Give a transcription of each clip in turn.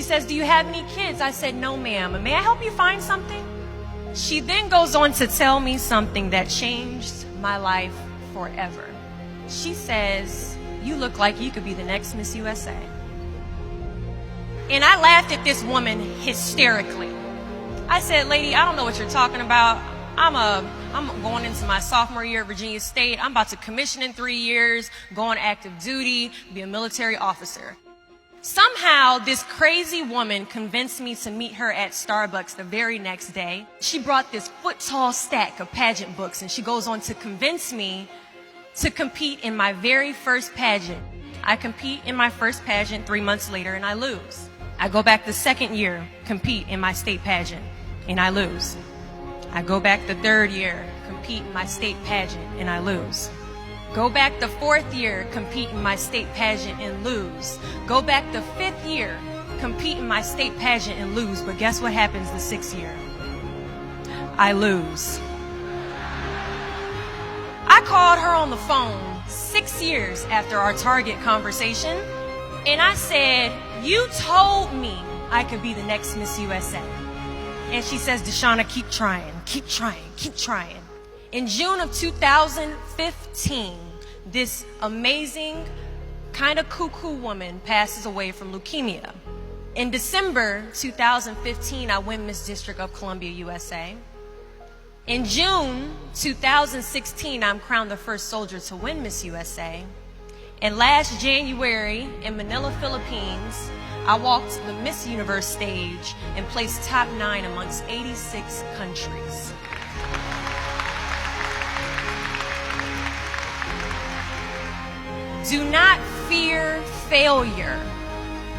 says, do you have any kids? I said, no, ma'am. May I help you find something? She then goes on to tell me something that changed my life forever. She says, you look like you could be the next Miss USA. And I laughed at this woman hysterically. I said, lady, I don't know what you're talking about. I'm going into my sophomore year at Virginia State. I'm about to commission in 3 years, go on active duty, be a military officer. Somehow, this crazy woman convinced me to meet her at Starbucks the very next day. She brought this foot-tall stack of pageant books, and she goes on to convince me to compete in my very first pageant. I compete in my first pageant 3 months later, and I lose. I go back the second year, compete in my state pageant, and I lose. I go back the third year, compete in my state pageant, and I lose. Go back the fourth year, compete in my state pageant, and lose. Go back the fifth year, compete in my state pageant, and lose. But guess what happens the sixth year? I lose. I called her on the phone 6 years after our Target conversation, and I said, you told me I could be the next Miss USA. And she says, Deshauna, keep trying, keep trying, keep trying. In June of 2015, this amazing, kind of cuckoo woman passes away from leukemia. In December 2015, I win Miss District of Columbia, USA. In June 2016, I'm crowned the first soldier to win Miss USA. And last January in Manila, Philippines, I walked the Miss Universe stage and placed top 9 amongst 86 countries. Do not fear failure,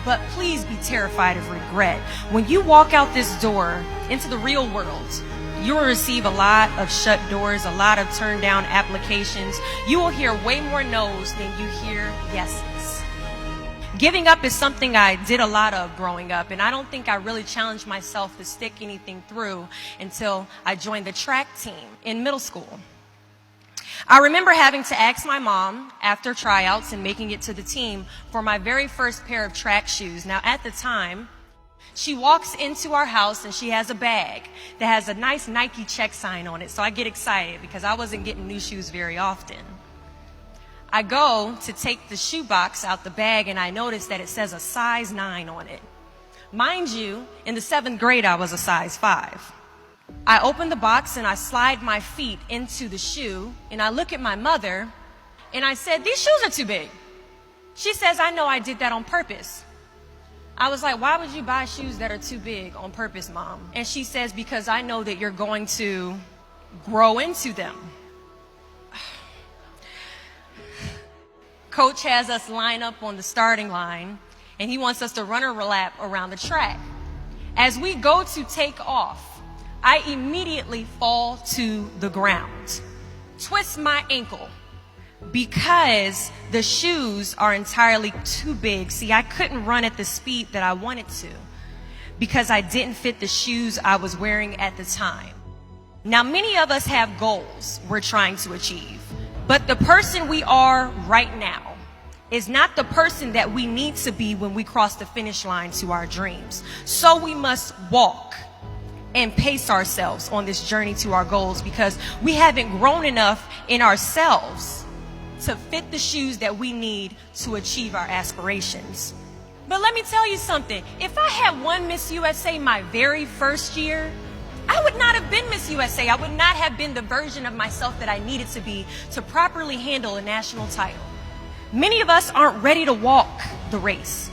but please be terrified of regret. When you walk out this door into the real world, you will receive a lot of shut doors, a lot of turned down applications. You will hear way more no's than you hear yeses. Giving up is something I did a lot of growing up, and I don't think I really challenged myself to stick anything through until I joined the track team in middle school. I remember having to ask my mom after tryouts and making it to the team for my very first pair of track shoes. Now, at the time, she walks into our house and she has a bag that has a nice Nike check sign on it. So I get excited because I wasn't getting new shoes very often. I go to take the shoe box out the bag and I notice that it says a size 9 on it. Mind you, in the 7th grade, I was a size 5. I open the box and I slide my feet into the shoe and I look at my mother and I said, these shoes are too big. She says, I know I did that on purpose. I was like, why would you buy shoes that are too big on purpose, Mom? And she says, because I know that you're going to grow into them. Coach has us line up on the starting line and he wants us to run a lap around the track. As we go to take off, I immediately fall to the ground, twist my ankle because the shoes are entirely too big. See, I couldn't run at the speed that I wanted to because I didn't fit the shoes I was wearing at the time. Now, many of us have goals we're trying to achieve, but the person we are right now is not the person that we need to be when we cross the finish line to our dreams. So we must walk and pace ourselves on this journey to our goals because we haven't grown enough in ourselves to fit the shoes that we need to achieve our aspirations. But let me tell you something. If I had won Miss USA my very first year, I would not have been Miss USA. I would not have been the version of myself that I needed to be to properly handle a national title. Many of us aren't ready to walk the race.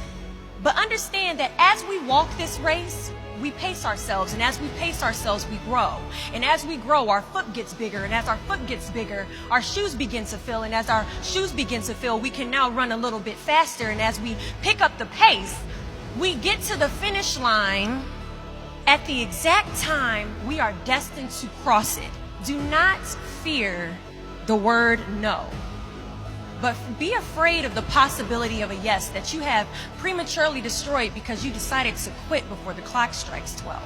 But understand that as we walk this race, we pace ourselves, and as we pace ourselves, we grow. And as we grow, our foot gets bigger, and as our foot gets bigger, our shoes begin to fill, and as our shoes begin to fill, we can now run a little bit faster, and as we pick up the pace, we get to the finish line at the exact time we are destined to cross it. Do not fear the word no, but be afraid of the possibility of a yes that you have prematurely destroyed because you decided to quit before the clock strikes 12.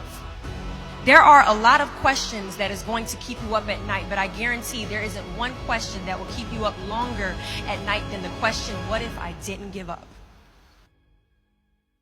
There are a lot of questions that is going to keep you up at night, but I guarantee there isn't one question that will keep you up longer at night than the question, what if I didn't give up?